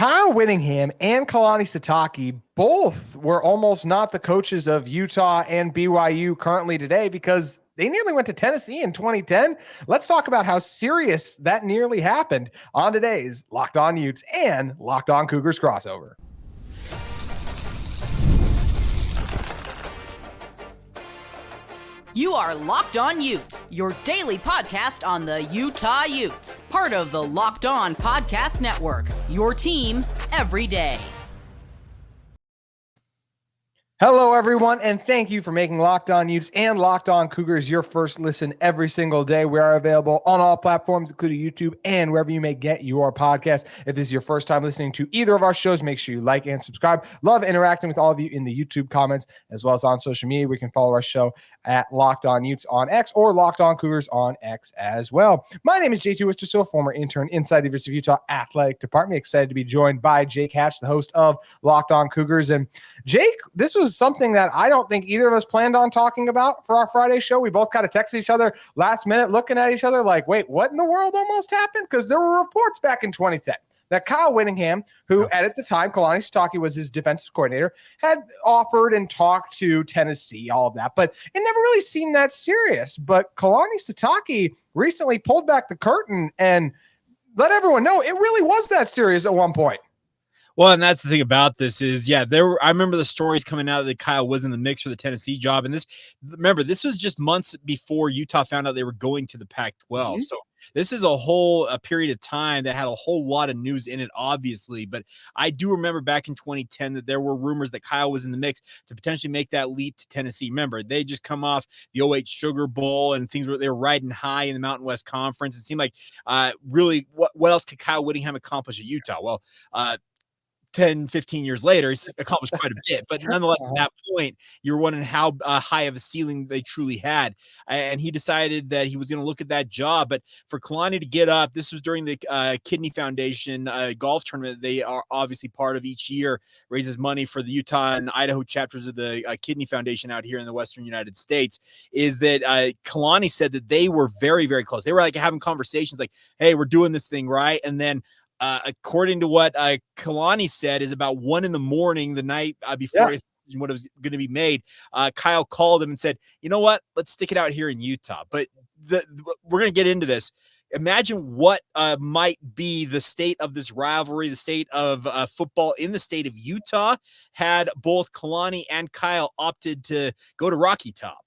Kyle Whittingham and Kalani Sitake both were almost not the coaches of Utah and BYU currently today because they nearly went to Tennessee in 2010. Let's talk about how serious that nearly happened on today's Locked On Utes and Locked On Cougars crossover. You are Locked On Utes, your daily podcast on the Utah Utes. Part of the Locked On Podcast Network, your team every day. Hello, everyone, and thank you for making Locked On Utes and Locked On Cougars your first listen every single day. We are available on all platforms, including YouTube and wherever you may get your podcast. If this is your first time listening to either of our shows, make sure you like and subscribe. Love interacting with all of you in the YouTube comments, as well as on social media. We can follow our show at Locked On Utes on X or Locked On Cougars on X as well. My name is JT Wistricll, former intern inside the University of Utah Athletic Department. Excited to be joined by Jake Hatch, the host of Locked On Cougars. And Jake, this was something that I don't think either of us planned on talking about for our Friday show. We both kind of texted each other last minute, looking at each other like, wait, what in the world almost happened? Because there were reports back in 2010 that Kyle Whittingham, who at the time, Kalani Sitake was his defensive coordinator, had offered and talked to Tennessee, all of that, but it never really seemed that serious. But Kalani Sitake recently pulled back the curtain and let everyone know it really was that serious at one point. Well, and that's the thing about this is, I remember the stories coming out that Kyle was in the mix for the Tennessee job. And this was just months before Utah found out they were going to the Pac-12. Mm-hmm. So this is a period of time that had a whole lot of news in it, obviously. But I do remember back in 2010 that there were rumors that Kyle was in the mix to potentially make that leap to Tennessee. Remember, they just come off the 2008 Sugar Bowl and things where they were riding high in the Mountain West Conference. It seemed like really what else could Kyle Whittingham accomplish at Utah? Well, 10, 15 years later, he's accomplished quite a bit. But nonetheless, at that point, you're wondering how high of a ceiling they truly had. And he decided that he was going to look at that job. But for Kalani to get up, this was during the Kidney Foundation golf tournament they are obviously part of each year, raises money for the Utah and Idaho chapters of the Kidney Foundation out here in the Western United States, is that Kalani said that they were very, very close. They were like having conversations like, hey, we're doing this thing, right? And then according to what Kalani said, is about 1 a.m, the night before his decision what was going to be made, Kyle called him and said, you know what, let's stick it out here in Utah. But we're going to get into this. Imagine what might be the state of this rivalry, the state of football in the state of Utah, had both Kalani and Kyle opted to go to Rocky Top.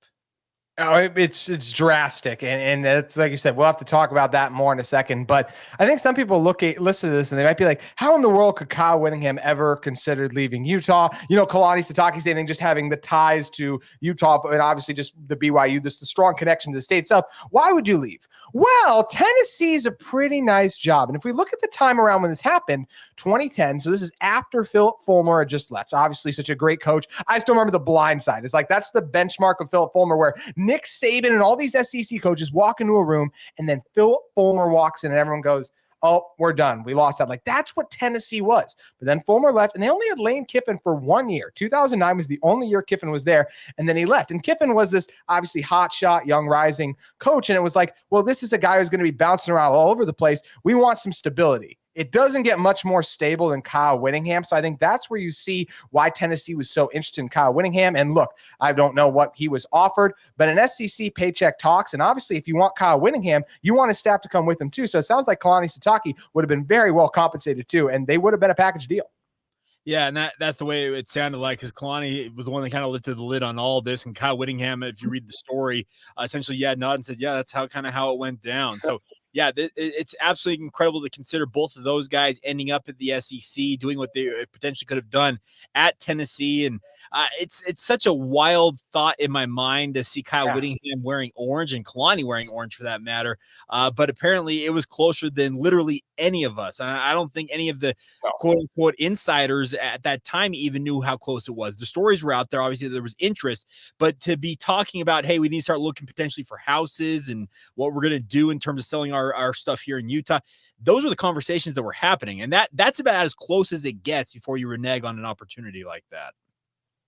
Oh, it's drastic. And it's like you said, we'll have to talk about that more in a second. But I think some people listen to this and they might be like, how in the world could Kyle Whittingham ever considered leaving Utah? You know, Kalani Sitake saying just having the ties to Utah and obviously just the BYU, the strong connection to the state itself. Why would you leave? Well, Tennessee's a pretty nice job. And if we look at the time around when this happened, 2010, so this is after Philip Fulmer had just left. Obviously, such a great coach. I still remember The Blind Side. It's like that's the benchmark of Philip Fulmer, where Nick Saban and all these SEC coaches walk into a room and then Phil Fulmer walks in and everyone goes, oh, we're done. We lost that. Like, that's what Tennessee was. But then Fulmer left and they only had Lane Kiffin for 1 year. 2009 was the only year Kiffin was there. And then he left. And Kiffin was this obviously hotshot, young rising coach. And it was like, well, this is a guy who's going to be bouncing around all over the place. We want some stability. It doesn't get much more stable than Kyle Whittingham. So I think that's where you see why Tennessee was so interested in Kyle Whittingham. And look, I don't know what he was offered, but an SEC paycheck talks. And obviously, if you want Kyle Whittingham, you want his staff to come with him too. So it sounds like Kalani Sitake would have been very well compensated too. And they would have been a package deal. Yeah, and that's the way it sounded like, because Kalani was the one that kind of lifted the lid on all of this. And Kyle Whittingham, if you read the story, essentially, nodded and said, that's how it went down. So yeah, it's absolutely incredible to consider both of those guys ending up at the SEC, doing what they potentially could have done at Tennessee. And it's such a wild thought in my mind to see Kyle Whittingham wearing orange and Kalani wearing orange for that matter. But apparently it was closer than literally any of us. I don't think any of the quote unquote insiders at that time even knew how close it was. The stories were out there. Obviously there was interest, but to be talking about, hey, we need to start looking potentially for houses and what we're going to do in terms of selling our stuff here in Utah. Those were the conversations that were happening. And that's about as close as it gets before you renege on an opportunity like that.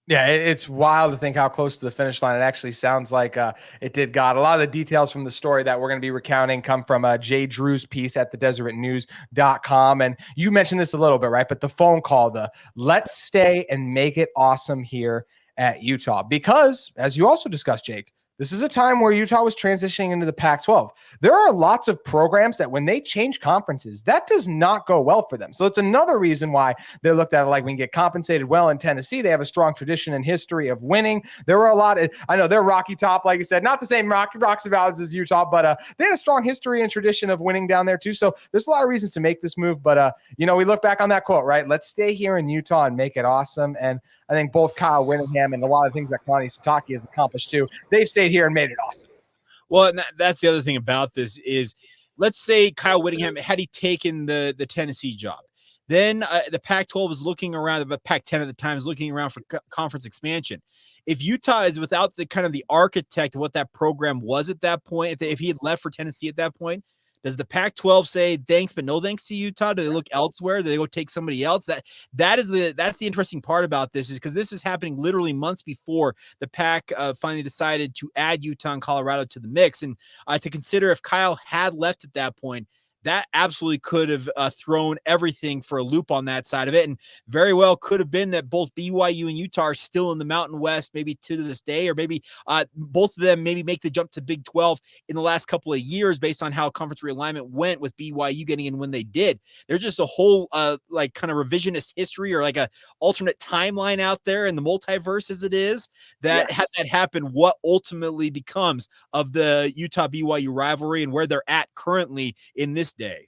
Yeah, it's wild to think how close to the finish line it actually sounds like it did God. A lot of the details from the story that we're going to be recounting come from Jay Drew's piece at thedeseretnews.com. And you mentioned this a little bit, right? But the phone call, the let's stay and make it awesome here at Utah. Because, as you also discussed, Jake, this is a time where Utah was transitioning into the Pac-12. There are lots of programs that when they change conferences, that does not go well for them. So it's another reason why they looked at it like we can get compensated well in Tennessee. They have a strong tradition and history of winning. There were a lot of, I know they're Rocky Top, like you said, not the same Rocks and Valleys as Utah, but they had a strong history and tradition of winning down there too. So there's a lot of reasons to make this move. But, we look back on that quote, right? Let's stay here in Utah and make it awesome. And I think both Kyle Whittingham and a lot of things that Kalani Sitake has accomplished too, they've stayed here and made it awesome. Well, and that's the other thing about this is, let's say Kyle Whittingham, had he taken the Tennessee job, then the Pac-12 was looking around, the Pac-10 at the time is looking around for conference expansion. If Utah is without the kind of the architect of what that program was at that point, if he had left for Tennessee at that point, does the Pac-12 say thanks but no thanks to Utah? Do they look elsewhere? Do they go take somebody else? That's the interesting part about this, is because this is happening literally months before the Pac finally decided to add Utah and Colorado to the mix. And to consider, if Kyle had left at that point, that absolutely could have thrown everything for a loop on that side of it. And very well could have been that both BYU and Utah are still in the Mountain West, maybe to this day, or maybe both of them maybe make the jump to Big 12 in the last couple of years based on how conference realignment went with BYU getting in when they did. There's just a whole like kind of revisionist history or like a alternate timeline out there in the multiverse as it is that had that happen, what ultimately becomes of the Utah BYU rivalry and where they're at currently in this day.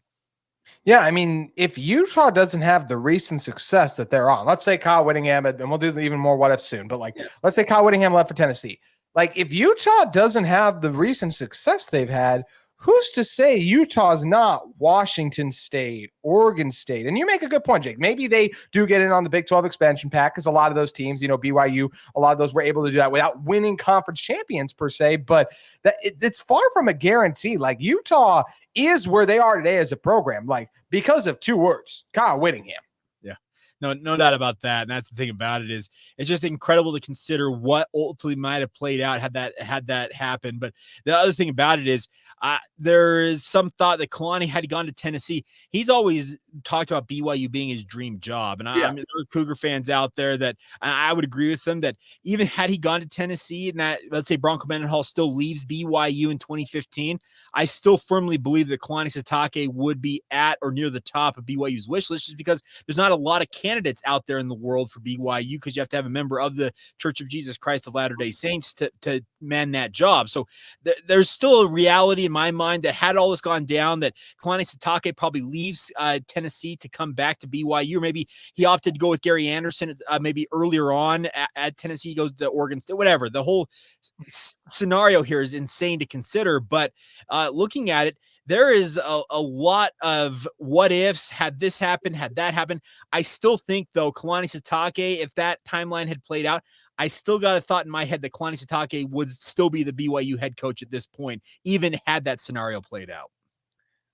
Yeah, I mean, if Utah doesn't have the recent success that they're on, let's say Kyle Whittingham, and we'll do even more what if soon, but let's say Kyle Whittingham left for Tennessee. Like, if Utah doesn't have the recent success they've had, who's to say Utah's not Washington State, Oregon State? And you make a good point, Jake. Maybe they do get in on the Big 12 expansion pack, because a lot of those teams, BYU, a lot of those were able to do that without winning conference champions per se, but it's far from a guarantee. Like, Utah is where they are today as a program, like, because of two words, Kyle Whittingham. No doubt about that. And that's the thing about it, is it's just incredible to consider what ultimately might have played out had that happened. But the other thing about it is there is some thought that Kalani, had he gone to Tennessee, he's always talked about BYU being his dream job. And I mean, there are Cougar fans out there that I would agree with them that even had he gone to Tennessee and that, let's say, Bronco Mendenhall still leaves BYU in 2015, I still firmly believe that Kalani Sitake would be at or near the top of BYU's wish list, just because there's not a lot of candidates out there in the world for BYU, because you have to have a member of the Church of Jesus Christ of Latter-day Saints to man that job. So there's still a reality in my mind that had all this gone down, that Kalani Sitake probably leaves Tennessee to come back to BYU, or maybe he opted to go with Gary Anderson maybe earlier on at Tennessee, he goes to Oregon State, whatever. The whole scenario here is insane to consider, but looking at it, there is a lot of what ifs. Had this happened, had that happened. I still think, though, Kalani Sitake, if that timeline had played out, I still got a thought in my head that Kalani Sitake would still be the BYU head coach at this point, even had that scenario played out.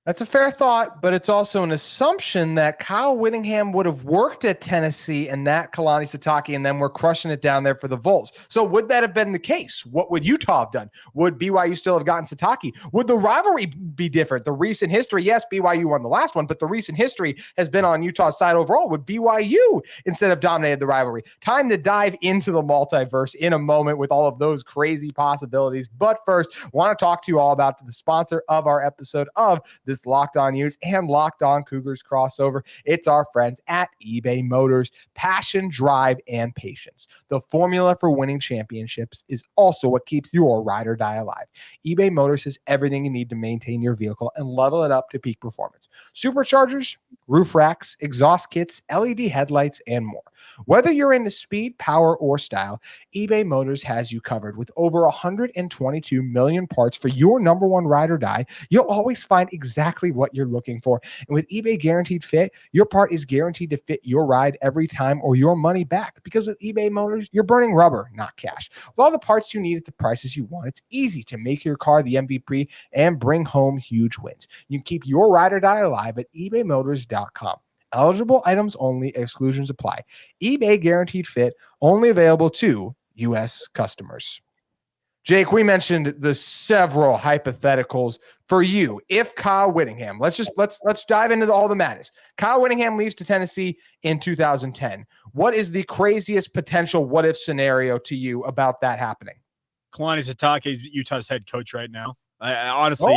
That's a fair thought, but it's also an assumption that Kyle Whittingham would have worked at Tennessee and that Kalani Sitake and then we're crushing it down there for the Vols. So would that have been the case? What would Utah have done? Would BYU still have gotten Sitake? Would the rivalry be different? The recent history, yes, BYU won the last one, but the recent history has been on Utah's side overall. Would BYU instead have dominated the rivalry? Time to dive into the multiverse in a moment with all of those crazy possibilities. But first, want to talk to you all about the sponsor of our episode of this Locked On Utes and Locked On Cougars crossover. It's our friends at eBay Motors. Passion, drive, and patience. The formula for winning championships is also what keeps your ride or die alive. eBay Motors has everything you need to maintain your vehicle and level it up to peak performance. Superchargers, roof racks, exhaust kits, LED headlights, and more. Whether you're into speed, power, or style, eBay Motors has you covered. With over 122 million parts for your number one ride or die, you'll always find exactly what you're looking for. And with eBay Guaranteed Fit, your part is guaranteed to fit your ride every time or your money back. Because with eBay Motors, you're burning rubber, not cash. With all the parts you need at the prices you want, it's easy to make your car the MVP and bring home huge wins. You can keep your ride or die alive at ebaymotors.com. Eligible items only. Exclusions apply. eBay guaranteed fit. Only available to U.S. customers. Jake, we mentioned the several hypotheticals for you. If Kyle Whittingham, let's dive into all the madness. Kyle Whittingham leaves to Tennessee in 2010. What is the craziest potential what if scenario to you about that happening? Kalani Sitake is Utah's head coach right now. I honestly,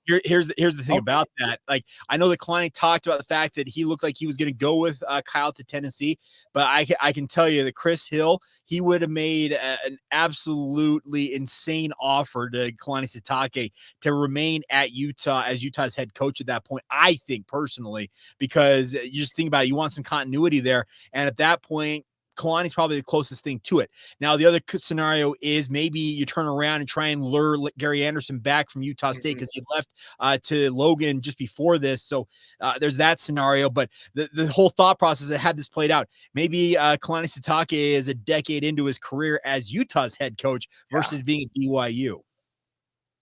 here's the thing about that. Like, I know that Kalani talked about the fact that he looked like he was going to go with Kyle to Tennessee, but I can tell you that Chris Hill, he would have made an absolutely insane offer to Kalani Sitake to remain at Utah as Utah's head coach at that point. I think personally, because you just think about it, you want some continuity there, and at that point, Kalani's probably the closest thing to it. Now, the other scenario is maybe you turn around and try and lure Gary Anderson back from Utah State because he left to Logan just before this. So there's that scenario. But the whole thought process that had this played out, maybe Kalani Sitake is a decade into his career as Utah's head coach versus being at BYU.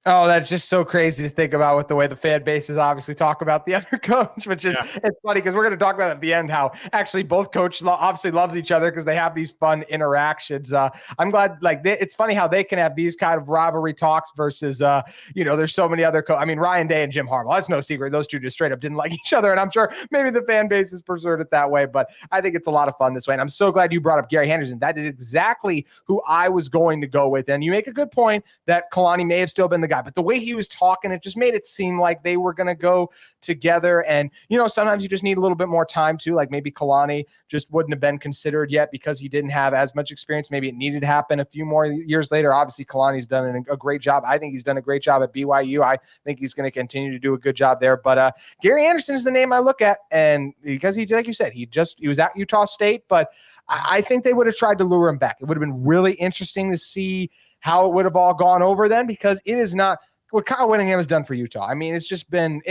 Oh, that's just so crazy to think about with the way the fan bases obviously talk about the other coach, which is it's funny because we're going to talk about at the end how actually both coaches obviously loves each other because they have these fun interactions. I'm glad it's funny how they can have these kind of rivalry talks versus, there's so many other Ryan Day and Jim Harbaugh. That's no secret. Those two just straight up didn't like each other. And I'm sure maybe the fan base has pursued it that way, but I think it's a lot of fun this way. And I'm so glad you brought up Gary Henderson. That is exactly who I was going to go with. And you make a good point that Kalani may have still been the guy, but the way he was talking, it just made it seem like they were going to go together. And, sometimes you just need a little bit more time too. Like maybe Kalani just wouldn't have been considered yet because he didn't have as much experience. Maybe it needed to happen a few more years later. Obviously, Kalani's done a great job. I think he's done a great job at BYU. I think he's going to continue to do a good job there. But Gary Anderson is the name I look at. And because he, like you said, he was at Utah State, but I think they would have tried to lure him back. It would have been really interesting to see how it would have all gone over then, because it is not what Kyle Whittingham has done for Utah. I mean, it's been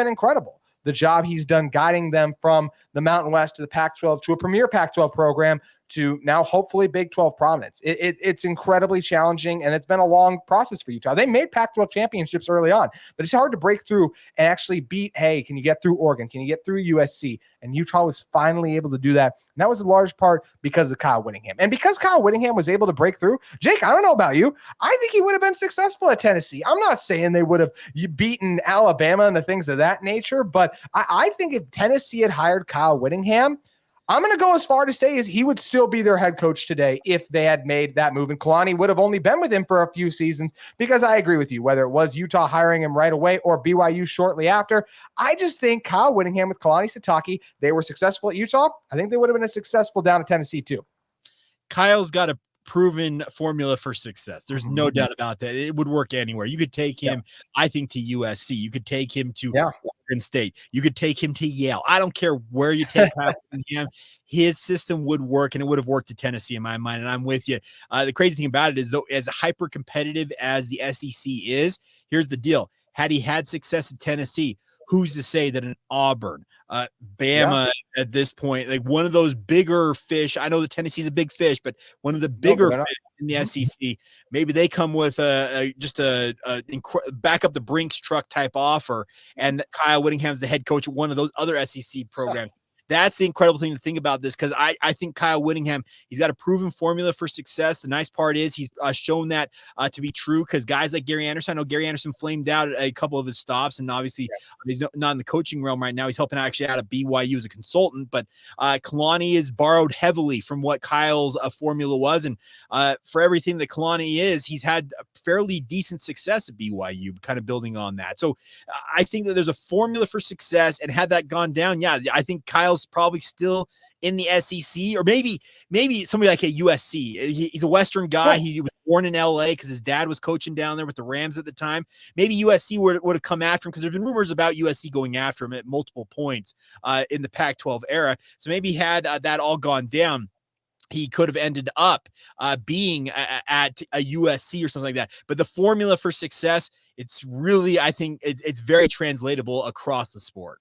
incredible. The job he's done guiding them from the Mountain West to the Pac-12 to a premier Pac-12 program to now hopefully Big 12 prominence. It's incredibly challenging, and it's been a long process for Utah. They made Pac-12 championships early on, but it's hard to break through and actually beat, can you get through Oregon? Can you get through USC? And Utah was finally able to do that. And that was a large part because of Kyle Whittingham. And because Kyle Whittingham was able to break through, Jake, I don't know about you, I think he would have been successful at Tennessee. I'm not saying they would have beaten Alabama and the things of that nature, but I think if Tennessee had hired Kyle Whittingham, I'm going to go as far to say is he would still be their head coach today if they had made that move. And Kalani would have only been with him for a few seasons, because I agree with you, whether it was Utah hiring him right away or BYU shortly after. I just think Kyle Whittingham with Kalani Sitake, they were successful at Utah. I think they would have been successful down at Tennessee too. Kyle's got a proven formula for success. There's no doubt about that. It would work anywhere. You could take him, I think, to USC. You could take him to Oregon State. You could take him to Yale. I don't care where you take him. His system would work, and it would have worked at Tennessee in my mind. And I'm with you. The crazy thing about it is, though, as hyper competitive as the SEC is, here's the deal. Had he had success at Tennessee, who's to say that an Auburn, Bama at this point, like one of those bigger fish. I know that Tennessee's a big fish, but one of the bigger fish in the SEC, maybe they come with back up the Brinks truck type offer, and Kyle Whittingham's the head coach of one of those other SEC programs. That's the incredible thing to think about this, because I think Kyle Whittingham, he's got a proven formula for success. The nice part is he's shown that to be true, because guys like Gary Anderson, I know Gary Anderson flamed out at a couple of his stops, and obviously he's not in the coaching realm right now. He's helping actually out at BYU as a consultant, but Kalani is borrowed heavily from what Kyle's formula was, and for everything that Kalani is, he's had fairly decent success at BYU, kind of building on that. So I think that there's a formula for success, and had that gone down, I think Kyle's probably still in the SEC, or maybe somebody like a USC. He's a Western guy. He was born in LA because his dad was coaching down there with the Rams at the time. Maybe USC would have come after him, because there's been rumors about USC going after him at multiple points in the Pac-12 era. So maybe had that all gone down, he could have ended up being at a USC or something like that. But the formula for success, it's really, I think it's very translatable across the sport.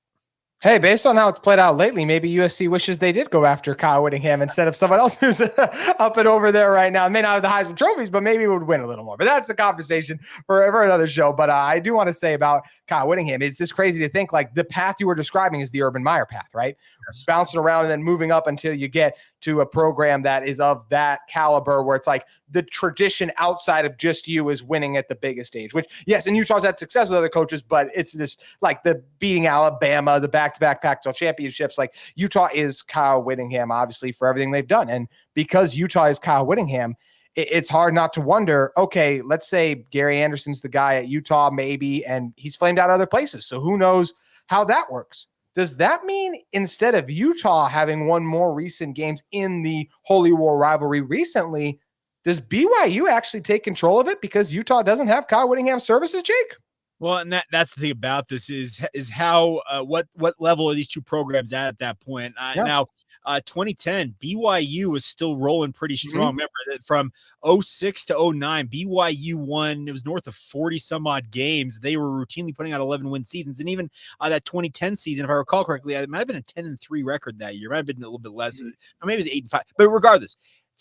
Hey, based on how it's played out lately, maybe USC wishes they did go after Kyle Whittingham instead of someone else who's up and over there right now. May not have the Heisman trophies, but maybe would win a little more. But that's a conversation for another show. But I do want to say about Kyle Whittingham, it's just crazy to think like the path you were describing is the Urban Meyer path, right? Yes. Bouncing around and then moving up until you get to a program that is of that caliber where it's like the tradition outside of just you is winning at the biggest stage, which yes, and Utah's had success with other coaches, but it's just like the beating Alabama, the back-to-back Pac-12 championships. Like Utah is Kyle Whittingham, obviously, for everything they've done. And because Utah is Kyle Whittingham, it's hard not to wonder, okay, let's say Gary Anderson's the guy at Utah, maybe, and he's flamed out other places. So who knows how that works? Does that mean instead of Utah having won more recent games in the Holy War rivalry recently, does BYU actually take control of it because Utah doesn't have Kyle Whittingham services, Jake? Well, and that's the thing about this is how what level are these two programs at that point? Now, 2010 BYU was still rolling pretty strong. Remember that from 06 to 09, BYU won. It was north of 40 some odd games. They were routinely putting out 11-win seasons, and even that 2010 season, if I recall correctly, it might have been a 10-3 record that year. It might have been a little bit less, or maybe it was 8-5. But regardless,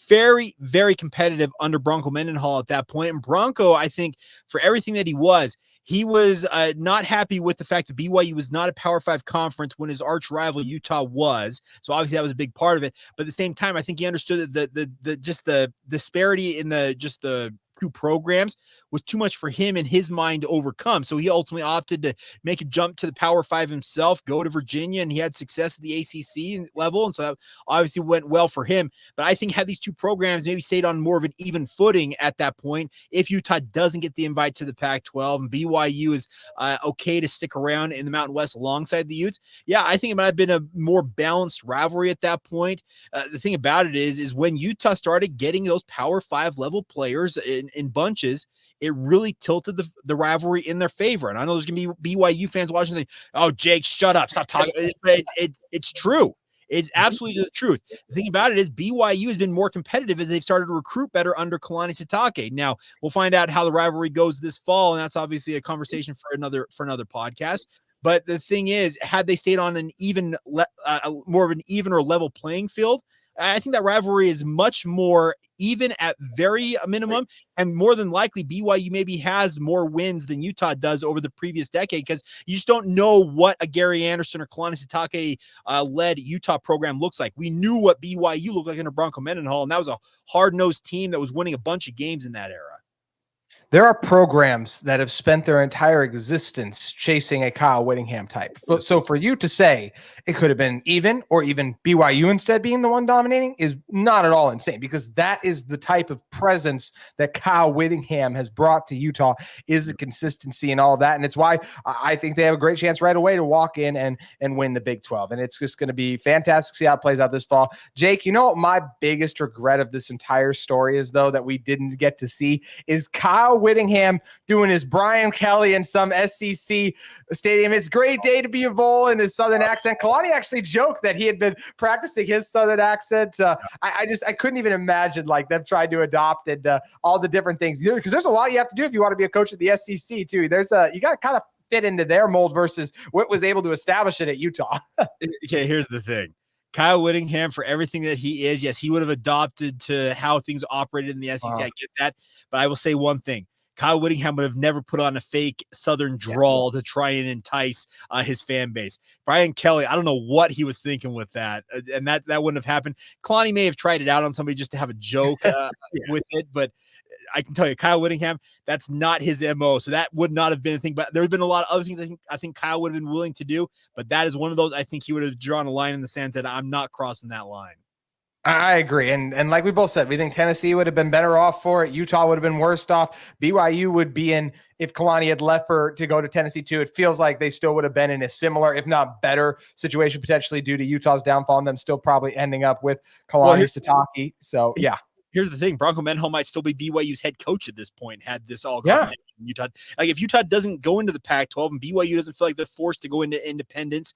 very, very competitive under Bronco Mendenhall at that point. And Bronco, I think, for everything that he was not happy with the fact that BYU was not a Power 5 conference when his arch rival Utah was. So obviously that was a big part of it. But at the same time, I think he understood that the disparity in the two programs was too much for him in his mind to overcome. So he ultimately opted to make a jump to the Power 5 himself, go to Virginia, and he had success at the ACC level. And so that obviously went well for him. But I think had these two programs maybe stayed on more of an even footing at that point, if Utah doesn't get the invite to the Pac-12 and BYU is okay to stick around in the Mountain West alongside the Utes, yeah, I think it might have been a more balanced rivalry at that point. The thing about it is when Utah started getting those Power 5 level players in bunches, it really tilted the rivalry in their favor. And I know there's going to be BYU fans watching saying, oh, Jake, shut up. Stop talking. It's true. It's absolutely the truth. The thing about it is BYU has been more competitive as they've started to recruit better under Kalani Sitake. Now, we'll find out how the rivalry goes this fall, and that's obviously a conversation for another podcast. But the thing is, had they stayed on an even, more of an even or level playing field, I think that rivalry is much more even at very minimum, and more than likely BYU maybe has more wins than Utah does over the previous decade because you just don't know what a Gary Anderson or Kalani Sitake led Utah program looks like. We knew what BYU looked like under Bronco Mendenhall, and that was a hard-nosed team that was winning a bunch of games in that era. There are programs that have spent their entire existence chasing a Kyle Whittingham type. So for you to say it could have been even or even BYU instead being the one dominating is not at all insane because that is the type of presence that Kyle Whittingham has brought to Utah is the consistency and all that. And it's why I think they have a great chance right away to walk in and win the Big 12. And it's just going to be fantastic to see how it plays out this fall. Jake, you know what my biggest regret of this entire story is, though, that we didn't get to see is Kyle Whittingham doing his Brian Kelly in some SEC stadium. It's a great day to be a Vol in his Southern accent. Kalani actually joked that he had been practicing his Southern accent. I couldn't even imagine like them trying to adopt and all the different things because there's a lot you have to do if you want to be a coach at the SEC too. You got to kind of fit into their mold versus what was able to establish it at Utah. Okay, here's the thing. Kyle Whittingham, for everything that he is, yes, he would have adopted to how things operated in the SEC. I get that. But I will say one thing. Kyle Whittingham would have never put on a fake Southern drawl to try and entice his fan base. Brian Kelly, I don't know what he was thinking with that, and that wouldn't have happened. Kalani may have tried it out on somebody just to have a joke with it, but I can tell you, Kyle Whittingham, that's not his MO, so that would not have been a thing. But there have been a lot of other things I think Kyle would have been willing to do, but that is one of those I think he would have drawn a line in the sand and said, I'm not crossing that line. I agree. And like we both said, we think Tennessee would have been better off for it. Utah would have been worse off. BYU would be in, if Kalani had left to go to Tennessee too, it feels like they still would have been in a similar, if not better situation, potentially due to Utah's downfall and them still probably ending up with Kalani Sitake. So, yeah. here's the thing: Bronco Mendenhall might still be BYU's head coach at this point. Had this all gone down in Utah, like if Utah doesn't go into the Pac-12 and BYU doesn't feel like they're forced to go into independence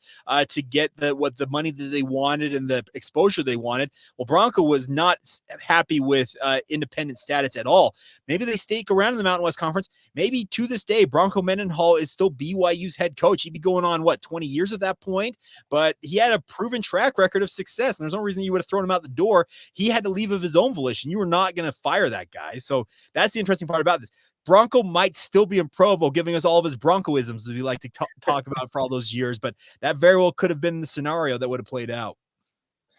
to get the money that they wanted and the exposure they wanted, well, Bronco was not happy with independent status at all. Maybe they stake around in the Mountain West Conference. Maybe to this day, Bronco Mendenhall is still BYU's head coach. He'd be going on 20 years at that point, but he had a proven track record of success, and there's no reason you would have thrown him out the door. He had to leave of his own volition. You were not going to fire that guy. So that's the interesting part about this. Bronco might still be in Provo giving us all of his Broncoisms, as we like to talk about for all those years, but that very well could have been the scenario that would have played out.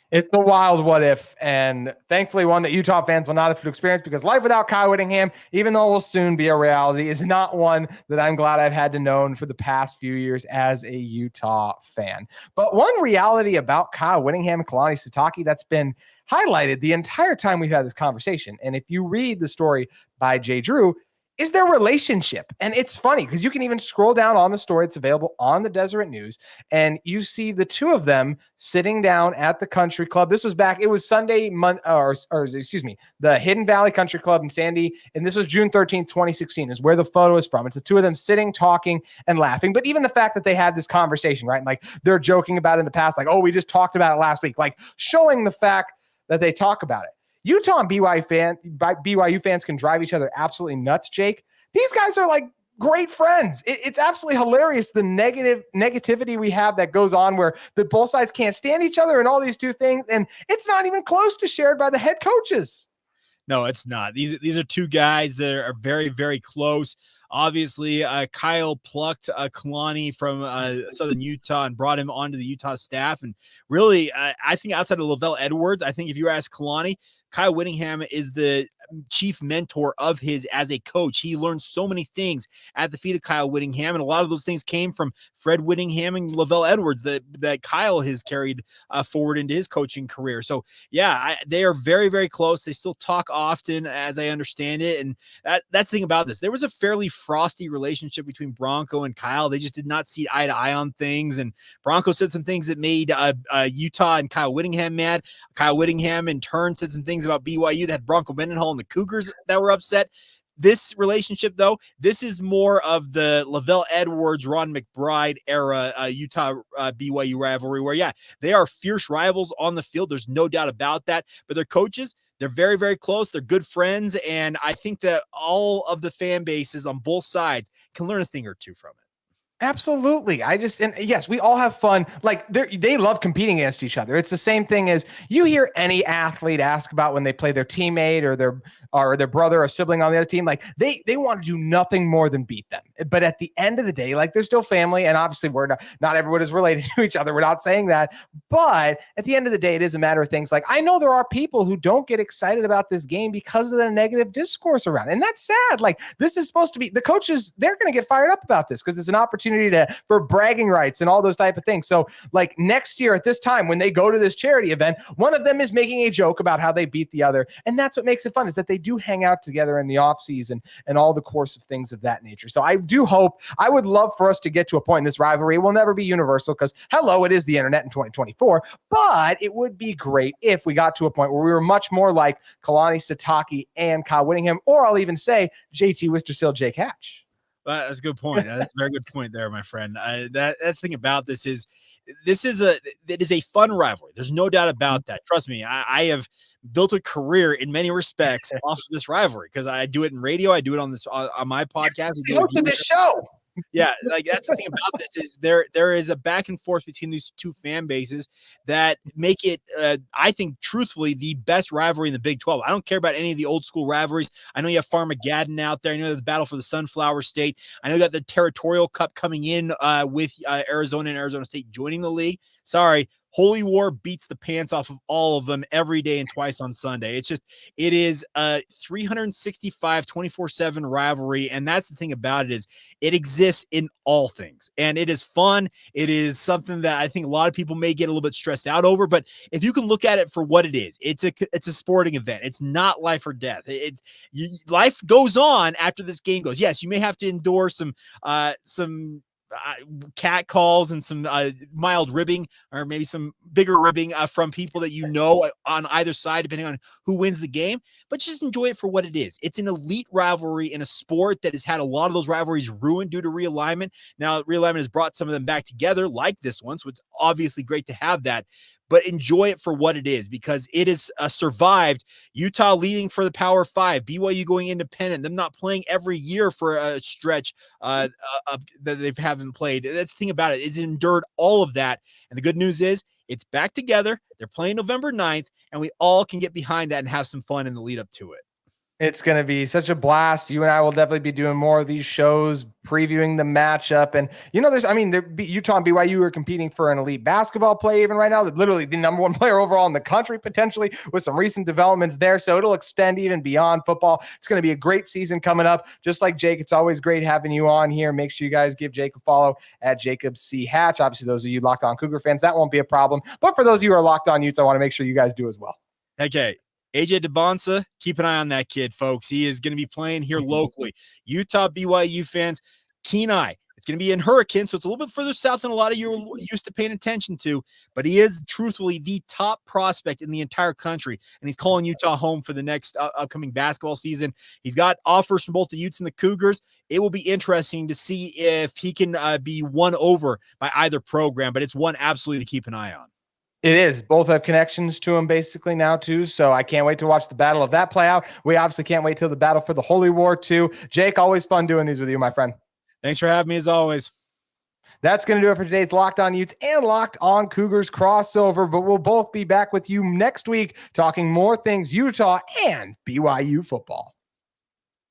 It's a wild what if, and thankfully one that Utah fans will not have to experience, because life without Kyle Whittingham, even though it will soon be a reality, is not one that I'm glad I've had to know for the past few years as a Utah fan. But one reality about Kyle Whittingham and Kalani Sitake that's been highlighted the entire time we've had this conversation, and if you read the story by Jay Drew, is their relationship. And it's funny because you can even scroll down on the story. It's available on the Deseret News. And you see the two of them sitting down at the country club. This was back, it was Sunday, the Hidden Valley Country Club in Sandy. And this was June 13th, 2016 is where the photo is from. It's the two of them sitting, talking, and laughing. But even the fact that they had this conversation, right? And like they're joking about it in the past, like, oh, we just talked about it last week, like showing the fact that they talk about it. Utah and BYU fans can drive each other absolutely nuts, Jake. These guys are like great friends. It's absolutely hilarious, the negativity we have that goes on where both sides can't stand each other and all these two things, and it's not even close to shared by the head coaches. No, it's not. These are two guys that are very, very close. Obviously, Kyle plucked Kalani from Southern Utah and brought him onto the Utah staff. And really, I think outside of Lavelle Edwards, I think if you ask Kalani, Kyle Whittingham is the chief mentor of his as a coach. He learned so many things at the feet of Kyle Whittingham, and a lot of those things came from Fred Whittingham and Lavelle Edwards that Kyle has carried forward into his coaching career. So yeah, they are very, very close. They still talk often, as I understand it, and that's the thing about this. There was a fairly frosty relationship between Bronco and Kyle. They just did not see eye to eye on things, and Bronco said some things that made Utah and Kyle Whittingham mad. Kyle Whittingham in turn said some things about BYU that had Bronco Mendenhall and the Cougars that were upset. This relationship, though, this is more of the Lavelle Edwards, Ron McBride era Utah BYU rivalry where, yeah, they are fierce rivals on the field. There's no doubt about that. But their coaches, they're very, very close. They're good friends. And I think that all of the fan bases on both sides can learn a thing or two from it. Absolutely. And yes, we all have fun. Like they love competing against each other. It's the same thing as you hear any athlete ask about when they play their teammate or their brother or sibling on the other team. Like they want to do nothing more than beat them. But at the end of the day, like they're still family. And obviously not everyone is related to each other. We're not saying that. But at the end of the day, it is a matter of things like, I know there are people who don't get excited about this game because of the negative discourse around it. And that's sad. Like this is supposed to be the coaches. They're going to get fired up about this because it's an opportunity for bragging rights and all those type of things. So like next year at this time, when they go to this charity event, one of them is making a joke about how they beat the other. And that's what makes it fun, is that they do hang out together in the off season and all the course of things of that nature. So I would love for us to get to a point in this rivalry. It will never be universal because hello, it is the internet in 2024, but it would be great if we got to a point where we were much more like Kalani Sitake and Kyle Whittingham, or I'll even say JT Wistricll, Jake Hatch. That's a good point. That's a very good point there, my friend. That's the thing about this is it is a fun rivalry. There's no doubt about that. Trust me, I have built a career in many respects off of this rivalry because I do it in radio. I do it on my podcast. Go to the show. Yeah, like that's the thing about this is there is a back and forth between these two fan bases that make it, I think, truthfully, the best rivalry in the Big 12. I don't care about any of the old school rivalries. I know you have Farmageddon out there. I know the battle for the Sunflower State. I know you got the Territorial Cup coming in with Arizona and Arizona State joining the league. Sorry. Holy War beats the pants off of all of them every day and twice on Sunday. It is a 365, 24/7 rivalry. And that's the thing about it is it exists in all things. And it is fun. It is something that I think a lot of people may get a little bit stressed out over. But if you can look at it for what it is, it's a sporting event. It's not life or death. Life goes on after this game goes. Yes, you may have to endure some cat calls and some mild ribbing, or maybe some bigger ribbing from people that on either side, depending on who wins the game. But just enjoy it for what it is. It's an elite rivalry in a sport that has had a lot of those rivalries ruined due to realignment. Now, realignment has brought some of them back together, like this one, so it's obviously great to have that. But enjoy it for what it is, because it has survived Utah leading for the Power 5, BYU going independent, them not playing every year for a stretch that they haven't played. That's the thing about it, is it endured all of that. And the good news is it's back together. They're playing November 9th, and we all can get behind that and have some fun in the lead up to it. It's going to be such a blast. You and I will definitely be doing more of these shows, previewing the matchup. And, Utah and BYU are competing for an elite basketball play even right now. They're literally the number one player overall in the country, potentially, with some recent developments there. So it'll extend even beyond football. It's going to be a great season coming up. Just like Jake, it's always great having you on here. Make sure you guys give Jake a follow at Jacob C. Hatch. Obviously, those of you Locked On Cougar fans, that won't be a problem. But for those of you who are Locked On Utes, I want to make sure you guys do as well. Okay. AJ DeBonsa, keep an eye on that kid, folks. He is going to be playing here locally. Utah BYU fans, keen eye. It's going to be in Hurricane, so it's a little bit further south than a lot of you are used to paying attention to, but he is truthfully the top prospect in the entire country, and he's calling Utah home for the next upcoming basketball season. He's got offers from both the Utes and the Cougars. It will be interesting to see if he can be won over by either program, but it's one absolutely to keep an eye on. It is. Both have connections to him basically now too. So I can't wait to watch the battle of that play out. We obviously can't wait till the battle for the Holy War too. Jake, always fun doing these with you, my friend. Thanks for having me as always. That's going to do it for today's Locked On Utes and Locked On Cougars crossover, but we'll both be back with you next week talking more things Utah and BYU football.